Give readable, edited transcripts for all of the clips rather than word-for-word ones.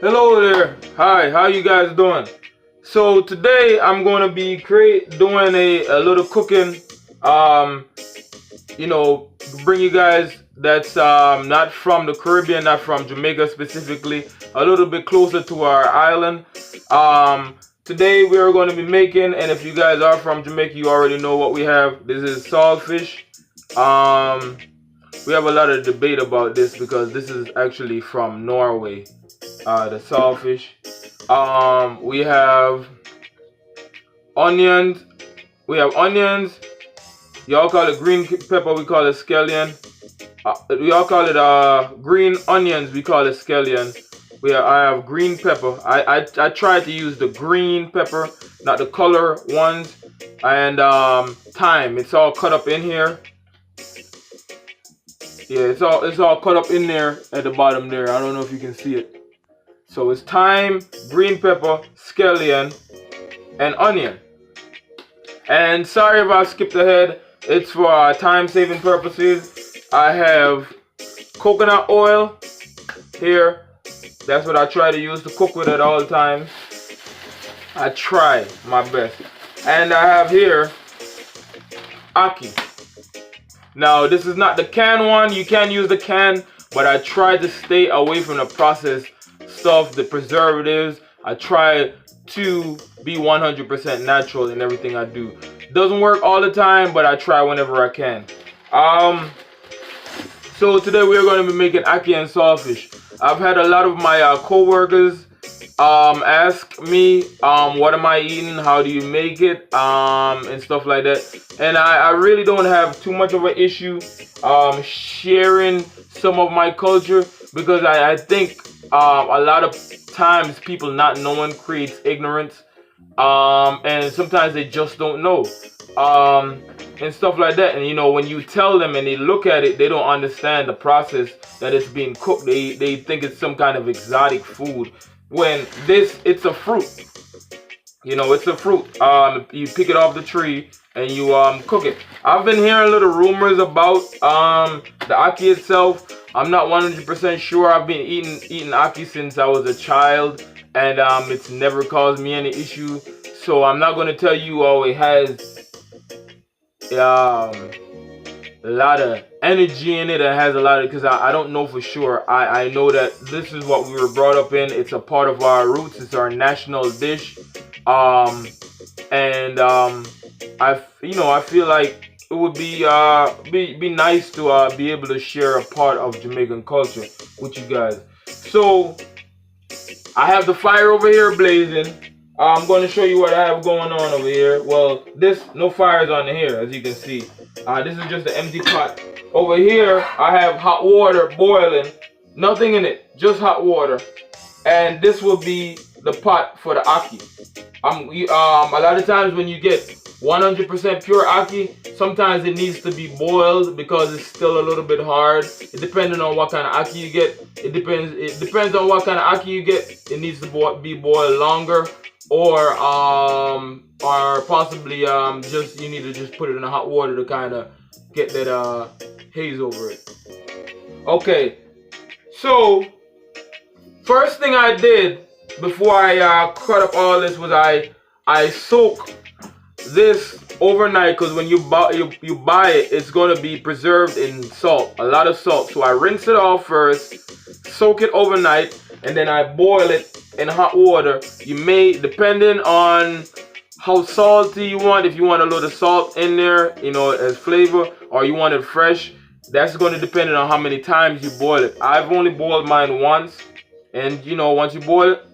Hello there. Hi, how you guys doing? So today I'm going to be doing a little cooking. Um, you know, bring you guys that's not from the Caribbean, not from Jamaica specifically, a little bit closer to our island. Today we are going to be making, and if you guys are from Jamaica, you already know what we have. This is saltfish. Um, we have a lot of debate about this because this is actually from Norway. The saltfish. We have onions. We have onions. Y'all call it green pepper. We call it scallion. We all call it green onions. We call it scallion. I have green pepper. I tried to use the green pepper, not the color ones. And thyme. It's all cut up in here. Yeah, it's all cut up in there at the bottom there. I don't know if you can see it. So it's thyme, green pepper, scallion, and onion. And sorry if I skipped ahead. It's for time saving purposes. I have coconut oil here. That's what I try to use to cook with at all times. I try my best. And I have here ackee. Now this is not the can one. You can use the can, but I try to stay away from the processed stuff, the preservatives. I try to be 100% natural in everything I do. Doesn't work all the time, but I try whenever I can. So today we are going to be making ackee and saltfish. I've had a lot of my co-workers ask me what am I eating, how do you make it, and stuff like that. And I really don't have too much of an issue sharing some of my culture, because I think a lot of times people not knowing creates ignorance, and sometimes they just don't know, and stuff like that. And you know, when you tell them and they look at it, they don't understand the process that it's being cooked. They think it's some kind of exotic food, when it's a fruit. You know, it's a fruit. You pick it off the tree and you cook it. I've been hearing little rumors about the ackee itself. I'm not 100% sure. I've been eating ackee since I was a child, and it's never caused me any issue. So I'm not going to tell you, oh, it has a lot of energy in it. It has a lot of, because I don't know for sure. I know that this is what we were brought up in. It's a part of our roots. It's our national dish. I feel like it would be nice to be able to share a part of Jamaican culture with you guys. So I have the fire over here blazing. I'm going to show you what I have going on over here. Well, no fires on here, as you can see. This is just an empty pot. Over here, I have hot water boiling. Nothing in it, just hot water. And this will be the pot for the ackee. A lot of times when you get 100% pure ackee, sometimes it needs to be boiled because it's still a little bit hard. It depends on what kind of ackee you get. It depends on what kind of ackee you get. It needs to be boiled longer, or possibly just you need to just put it in the hot water to kind of get that haze over it. Okay, so first thing I did before I cut up all this was I soak this overnight, because when you buy it, it's going to be preserved in salt, a lot of salt. So I rinse it off first, soak it overnight, and then I boil it in hot water. You may, depending on how salty you want, if you want a little salt in there, you know, as flavor, or you want it fresh, that's going to depend on how many times you boil it. I've only boiled mine once, and you know, once you boil it,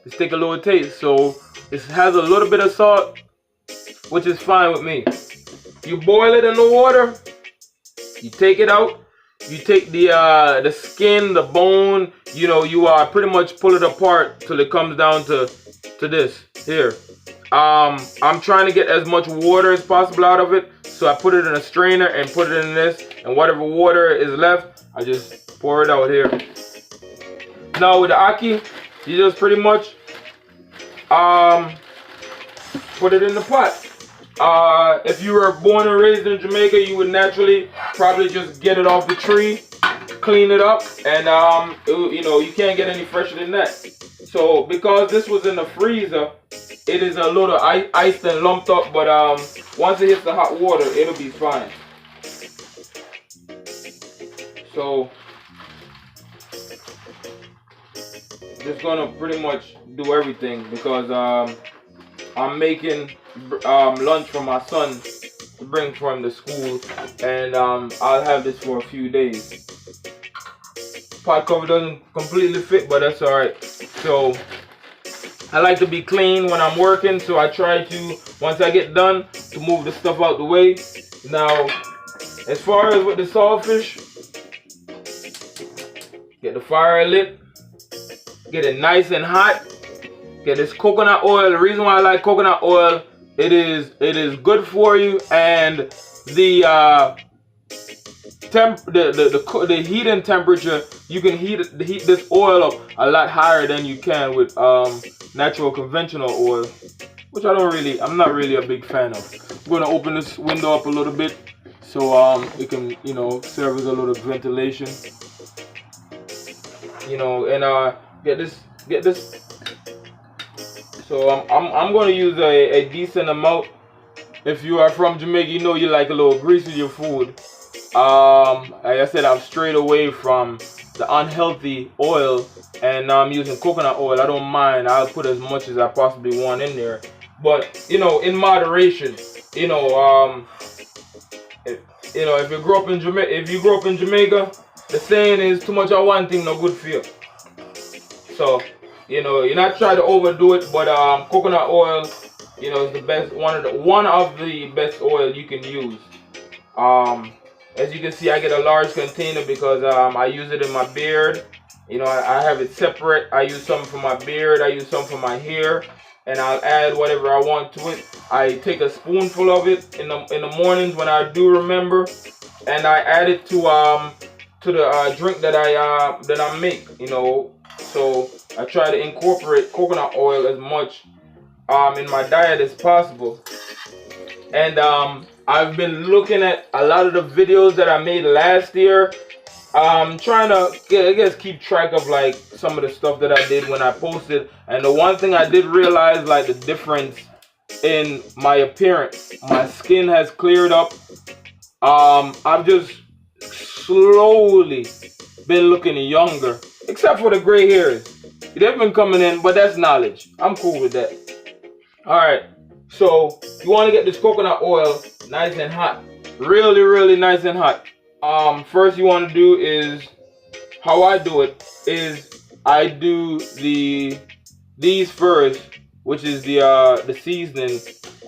just take a little taste. So it has a little bit of salt, which is fine with me. You boil it in the water, you take it out, you take the skin, the bone, you know, you pretty much pull it apart till it comes down to this here. I'm trying to get as much water as possible out of it, so I put it in a strainer and put it in this, and whatever water is left, I just pour it out here. Now with the ackee, you just pretty much put it in the pot. If you were born and raised in Jamaica, you would naturally probably just get it off the tree, clean it up, and you know, you can't get any fresher than that. So because this was in the freezer, it is a little iced and lumped up, but once it hits the hot water, it'll be fine. So just gonna pretty much do everything because I'm making lunch for my son to bring for him to school, and I'll have this for a few days. Pot cover doesn't completely fit, but that's alright. So I like to be clean when I'm working, so I try to, once I get done, to move the stuff out the way. Now, as far as with the saltfish, get the fire lit, get it nice and hot, get this coconut oil. The reason why I like coconut oil, it is good for you, and the heating temperature, you can heat this oil up a lot higher than you can with natural conventional oil, which I'm not really a big fan of. I'm gonna open this window up a little bit so it can, you know, serve as a little ventilation, you know, and get this. So I'm gonna use a decent amount. If you are from Jamaica, you know you like a little grease with your food. Like I said, I'm straight away from the unhealthy oil, and now I'm using coconut oil. I don't mind. I'll put as much as I possibly want in there, but you know, in moderation. You know, if you grew up in Jamaica, the saying is, too much of one thing no good for you. So, you know, you're not trying to overdo it, but coconut oil, you know, is the best, one of the best oil you can use. As you can see, I get a large container because I use it in my beard. You know, I have it separate. I use some for my beard, I use some for my hair, and I'll add whatever I want to it. I take a spoonful of it in the mornings when I do remember, and I add it to the drink that I make. You know, so I try to incorporate coconut oil as much in my diet as possible. And I've been looking at a lot of the videos that I made last year. Trying to, I guess, keep track of like some of the stuff that I did when I posted. And the one thing I did realize, like, the difference in my appearance. My skin has cleared up. I've just slowly been looking younger, except for the gray hairs. They've been coming in, but that's knowledge. I'm cool with that. Alright, so you want to get this coconut oil nice and hot. Really, really nice and hot. First you want to do is, how I do it is, I do these first, which is the seasoning.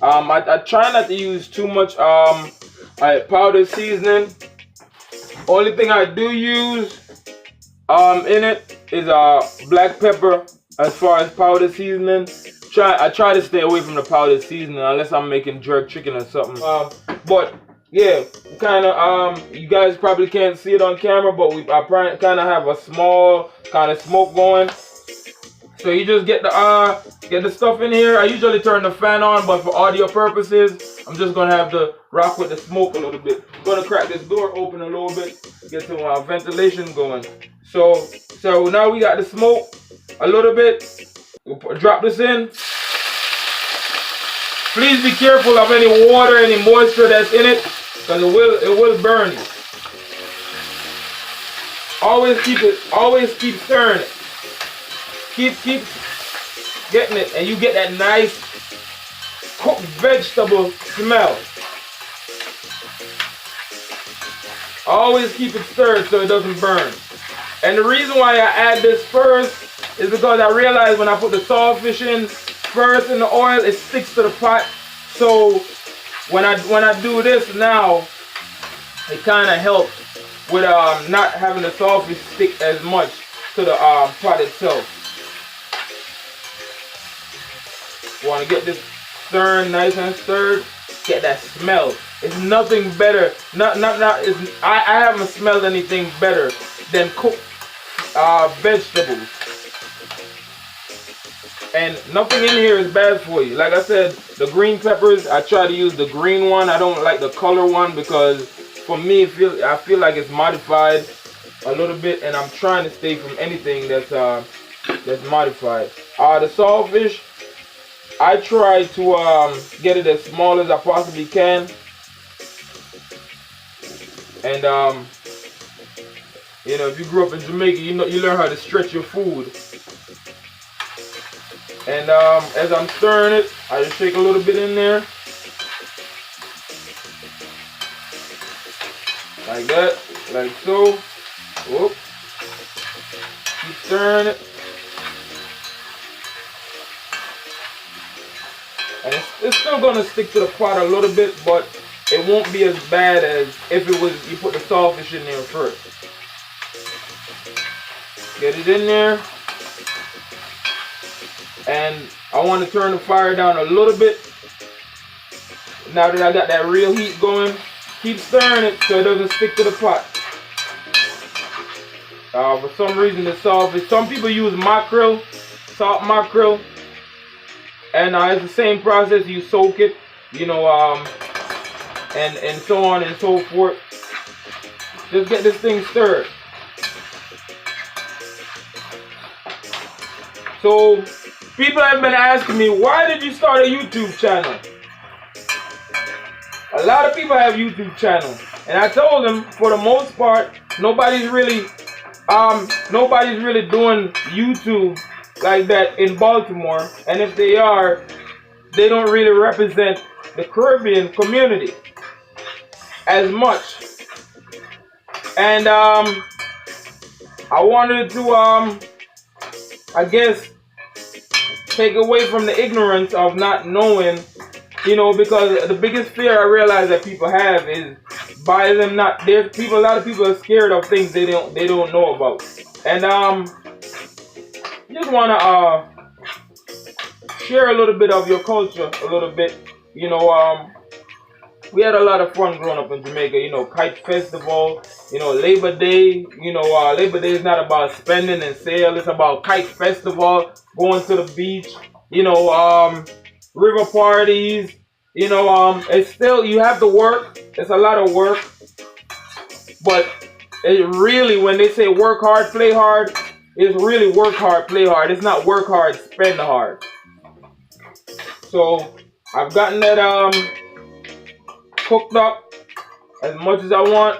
I try not to use too much powdered seasoning. Only thing I do use in it is black pepper. As far as powdered seasoning, I try to stay away from the powdered seasoning unless I'm making jerk chicken or something. But yeah, kind of you guys probably can't see it on camera, but I kind of have a small kind of smoke going. So you just get the stuff in here. I usually turn the fan on, but for audio purposes, I'm just gonna have to rock with the smoke a little bit. I'm gonna crack this door open a little bit, get some ventilation going. So now we got the smoke a little bit. We'll drop this in. Please be careful of any water, any moisture that's in it, because it will burn you. Always keep stirring it. Keep getting it, and you get that nice cooked vegetable smell. Always keep it stirred so it doesn't burn. And the reason why I add this first is because I realize when I put the saltfish in first in the oil, it sticks to the pot. So when I do this now, it kind of helps with not having the saltfish stick as much to the pot itself. Want to get this stirred, nice and stirred. Get that smell. It's nothing better. I haven't smelled anything better than cooked vegetables. And nothing in here is bad for you. Like I said, the green peppers, I try to use the green one. I don't like the color one because for me, I feel like it's modified. a little bit, and I'm trying to stay from anything that's modified. The saltfish, I try to get it as small as I possibly can, and you know, if you grew up in Jamaica, you know, you learn how to stretch your food. And as I'm stirring it, I just shake a little bit in there, like that, like so. Whoop. Keep stirring it. And it's still gonna stick to the pot a little bit, but it won't be as bad as if it was you put the saltfish in there first. Get it in there. And I want to turn the fire down a little bit. Now that I got that real heat going, keep stirring it so it doesn't stick to the pot. For some reason the saltfish, some people use mackerel, salt mackerel, and it's the same process. You soak it, you know, and so on and so forth. Just get this thing stirred. So people have been asking me, why did you start a YouTube channel? A lot of people have YouTube channels, and I told them for the most part nobody's really doing YouTube like that in Baltimore, and if they are, they don't really represent the Caribbean community as much. And I wanted to I guess take away from the ignorance of not knowing, you know, because the biggest fear I realize that people have is by them not, there's people, a lot of people are scared of things they don't know about. And just wanna share a little bit of your culture a little bit. You know, we had a lot of fun growing up in Jamaica. You know, kite festival, you know, Labor Day. You know, Labor Day is not about spending and sale. It's about kite festival, going to the beach. You know, river parties. You know, it's still, you have to work. It's a lot of work. But it really, when they say work hard, play hard, it's really work hard, play hard. It's not work hard, spend hard. So I've gotten that cooked up as much as I want.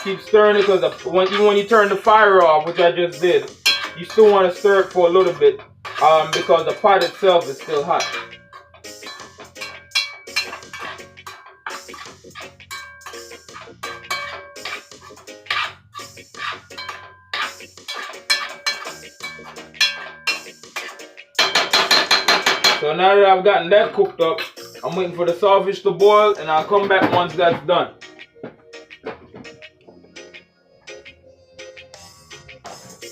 Keep stirring it, because even when you turn the fire off, which I just did, you still want to stir it for a little bit because the pot itself is still hot. So now that I've gotten that cooked up, I'm waiting for the saltfish to boil, and I'll come back once that's done.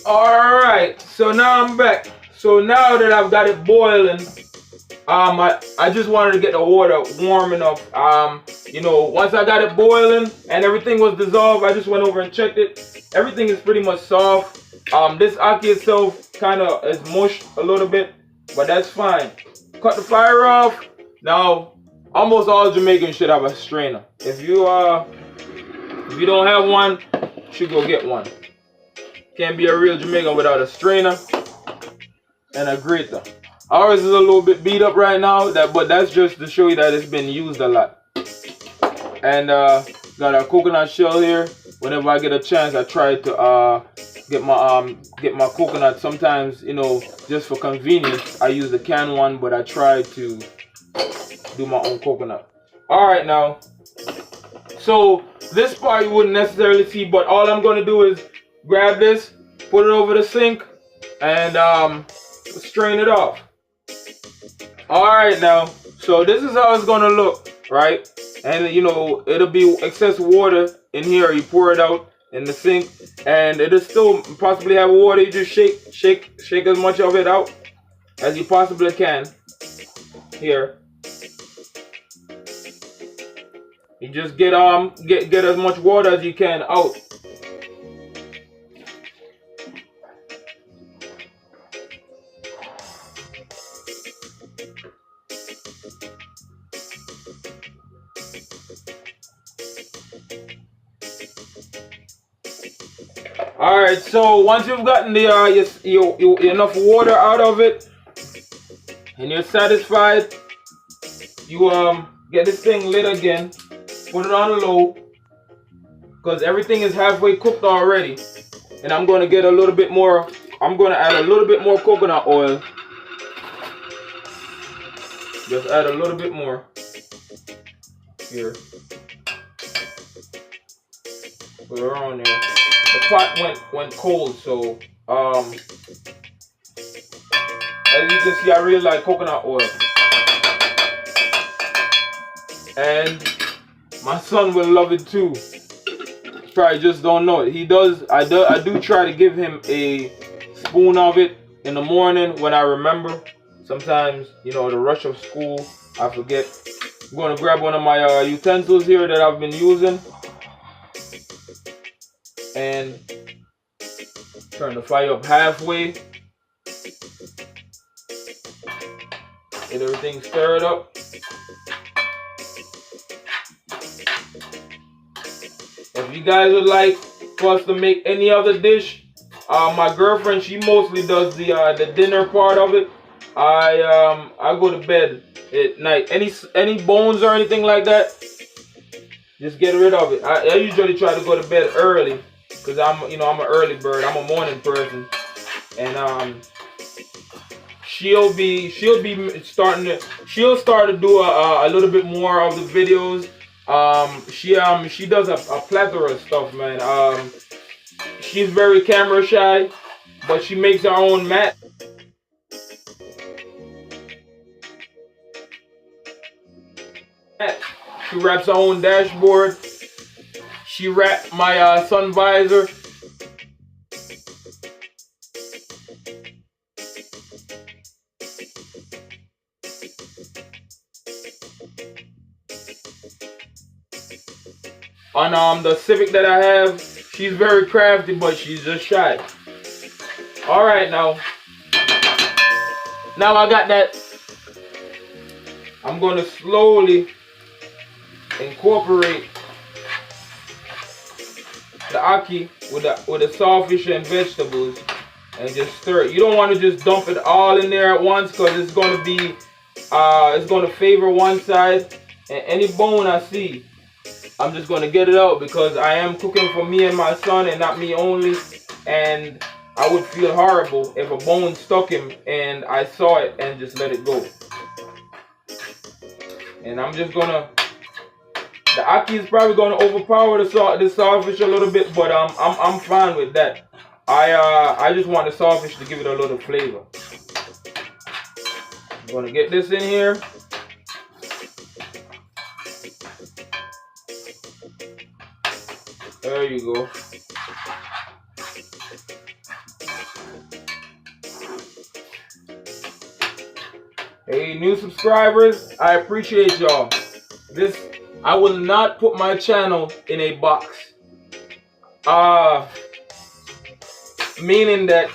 Alright, so now I'm back. So now that I've got it boiling, I just wanted to get the water warm enough. You know, once I got it boiling and everything was dissolved, I just went over and checked it. Everything is pretty much soft. This ackee itself kind of is mushed a little bit, but that's fine. Cut the fire off. Now, almost all Jamaicans should have a strainer. If you don't have one, you should go get one. Can't be a real Jamaican without a strainer and a grater. Ours is a little bit beat up right now, but that's just to show you that it's been used a lot. And got a coconut shell here. Whenever I get a chance, I try to get my coconut. Sometimes, you know, just for convenience, I use the canned one, but I try to do my own coconut. All right, now, so this part you wouldn't necessarily see, but all I'm going to do is grab this, put it over the sink, and strain it off. Alright, now, so this is how it's gonna look, right? And you know, it'll be excess water in here. You pour it out in the sink, and it'll still possibly have water. You just shake as much of it out as you possibly can. Here, you just get as much water as you can out. All right, so once you've gotten the enough water out of it and you're satisfied, you get this thing lit again, put it on low, because everything is halfway cooked already. And I'm going to get a little bit more, I'm going to add a little bit more coconut oil. Just add a little bit more here. Put it on there. The pot went cold, so as you can see, I really like coconut oil. And my son will love it too. He probably just don't know it. He does. I do try to give him a spoon of it in the morning when I remember. Sometimes, you know, the rush of school, I forget. I'm going to grab one of my utensils here that I've been using and turn the fire up halfway. Get everything stirred up. If you guys would like for us to make any other dish, my girlfriend, she mostly does the dinner part of it. I go to bed at night. Any bones or anything like that, just get rid of it. I usually try to go to bed early because I'm an early bird. I'm a morning person, and she'll start to do a little bit more of the videos. She does a plethora of stuff, man. She's very camera shy, but she makes her own mat. She wraps her own dashboard. She wrapped my sun visor. On the Civic that I have, she's very crafty, but she's just shy. All right, now I got that. I'm going to slowly incorporate the ackee with the saltfish and vegetables, and just stir it. You don't want to just dump it all in there at once, because it's going to favor one side, and any bone I see, I'm just going to get it out, because I am cooking for me and my son and not me only, and I would feel horrible if a bone stuck him and I saw it and just let it go. And I'm just going to, the ackee is probably going to overpower the saltfish a little bit, but I'm fine with that. I just want the saltfish to give it a little flavor. I'm going to get this in here. There you go. Hey, new subscribers, I appreciate y'all. I will not put my channel in a box. Meaning that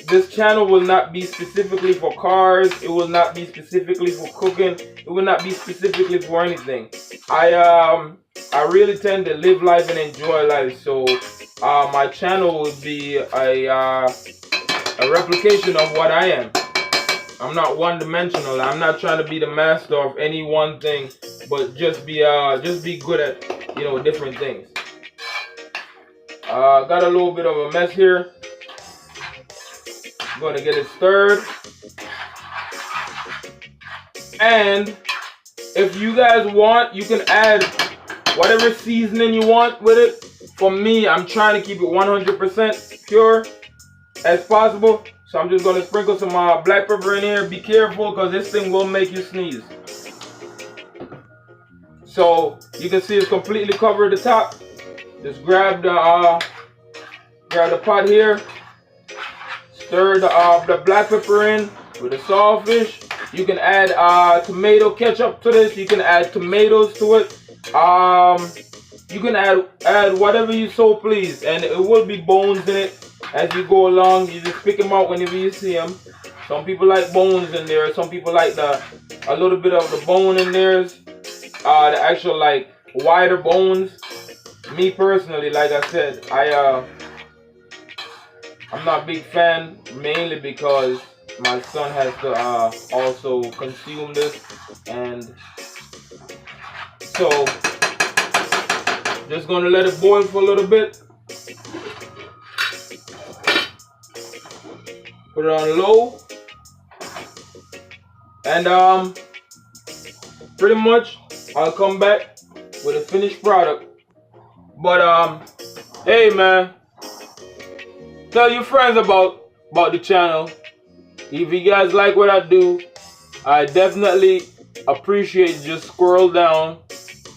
this channel will not be specifically for cars. It will not be specifically for cooking. It will not be specifically for anything. I really tend to live life and enjoy life, so my channel will be a replication of what I am. I'm not one-dimensional. I'm not trying to be the master of any one thing, but just be good at, you know, different things. Got a little bit of a mess here. I'm gonna get it stirred, and if you guys want, you can add whatever seasoning you want with it. For me, I'm trying to keep it 100% pure as possible. So I'm just going to sprinkle some black pepper in here. Be careful, because this thing will make you sneeze. So you can see it's completely covered the top. Just grab the pot here. Stir the black pepper in with the saltfish. You can add tomato ketchup to this. You can add tomatoes to it. You can add whatever you so please, and it will be bones in it as you go along. You just pick them out whenever you see them. Some people like bones in there. Some people like a little bit of the bone in theirs. The actual like wider bones. Me personally, like I said, I'm not a big fan, mainly because my son has to also consume this, and so just gonna let it boil for a little bit. Put it on low, and pretty much I'll come back with a finished product. But hey man, tell your friends about the channel. If you guys like what I do, I definitely appreciate you. Just scroll down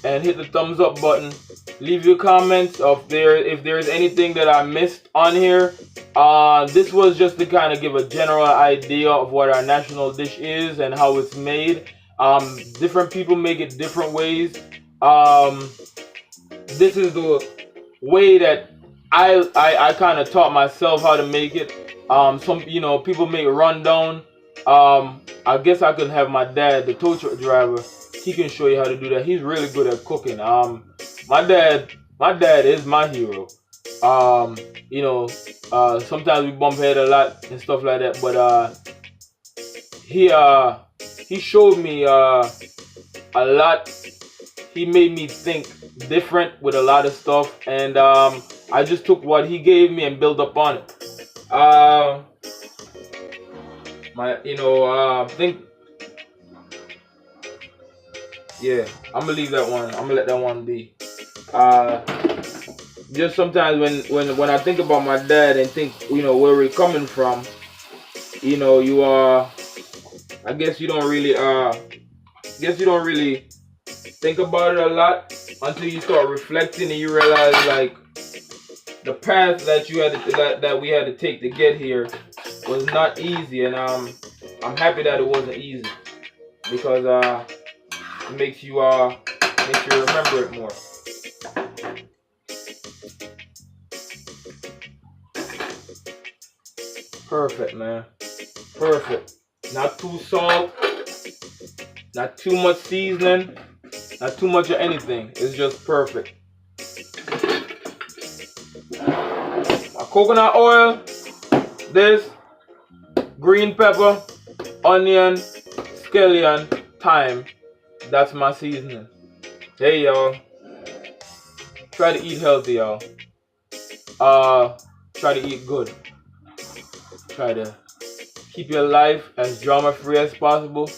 and hit the thumbs up button. Leave your comments if there's anything that I missed on here. This was just to kind of give a general idea of what our national dish is and how it's made. Different people make it different ways. This is the way that I kind of taught myself how to make it. Some people make rundown. I guess I could have my dad, the tow truck driver. He can show you how to do that. He's really good at cooking. My dad is my hero. Sometimes we bump head a lot and stuff like that, but he showed me a lot. He made me think different with a lot of stuff, and I just took what he gave me and built up on it. I'm gonna leave that one. I'm gonna let that one be. Just sometimes when I think about my dad and think where we're coming from, I guess you don't really think about it a lot until you start reflecting and you realize like the path that we had to take to get here was not easy, and I'm happy that it wasn't easy, because it makes you remember it more. Perfect, man. Perfect. Not too salt, not too much seasoning, not too much of anything. It's just perfect. My coconut oil, this, green pepper, onion, scallion, thyme. That's my seasoning. Hey y'all, try to eat healthy, y'all. Try to eat good. Try to keep your life as drama-free as possible.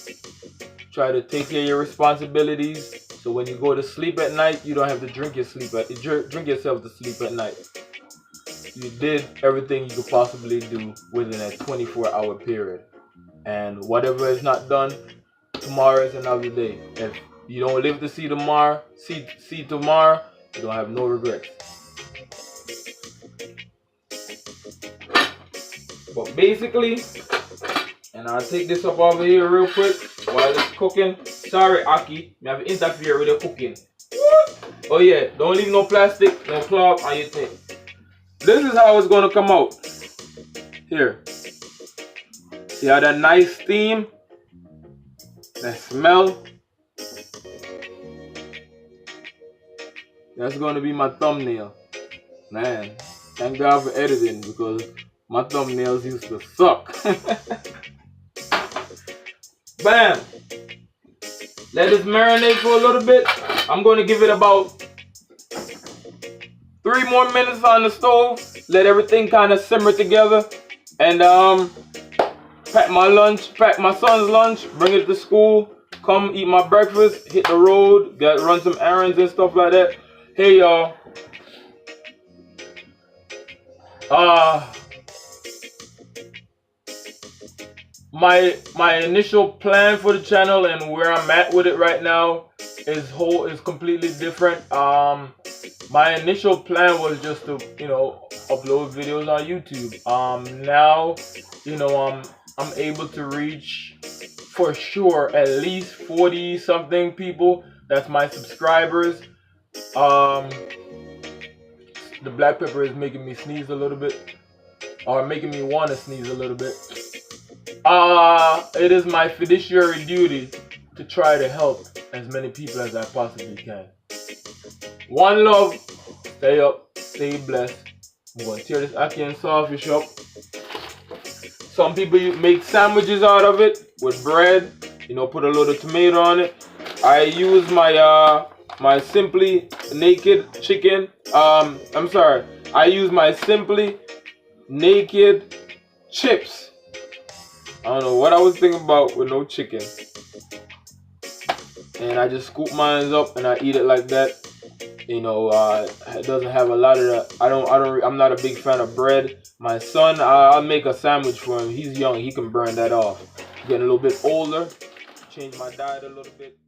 Try to take care of your responsibilities, so when you go to sleep at night, you don't have to drink yourself to sleep at night. You did everything you could possibly do within a 24-hour period. And whatever is not done, tomorrow is another day. If you don't live to see tomorrow, see tomorrow, you don't have no regrets. But basically, and I'll take this up over here real quick while it's cooking. Sorry, ackee, I have to interfere with the cooking. Oh yeah, don't leave no plastic, no cloth on your thing. This is how it's gonna come out. Here. See how that nice steam, that smell? That's gonna be my thumbnail. Man, thank God for editing, because my thumbnails used to suck. Bam! Let it marinate for a little bit. I'm gonna give it about 3 more minutes on the stove. Let everything kind of simmer together. And pack my son's lunch, bring it to school, come eat my breakfast, hit the road, run some errands and stuff like that. Hey y'all. My initial plan for the channel and where I'm at with it right now is completely different. My initial plan was just to upload videos on YouTube. Now I'm able to reach for sure at least 40 something people. That's my subscribers. The black pepper is making me sneeze a little bit, or making me want to sneeze a little bit. It is my fiduciary duty to try to help as many people as I possibly can. One love. Stay up, stay blessed. I'm going to tear this ackee and saltfish up. Some people make sandwiches out of it with bread. You know, put a load of tomato on it. I use my my Simply Naked chicken. I'm sorry. I use my Simply Naked chips. I don't know what I was thinking about with no chicken. And I just scoop mine up and I eat it like that. You know, it doesn't have a lot of the, I'm not a big fan of bread. My son, I'll make a sandwich for him. He's young, he can burn that off. Getting a little bit older, change my diet a little bit.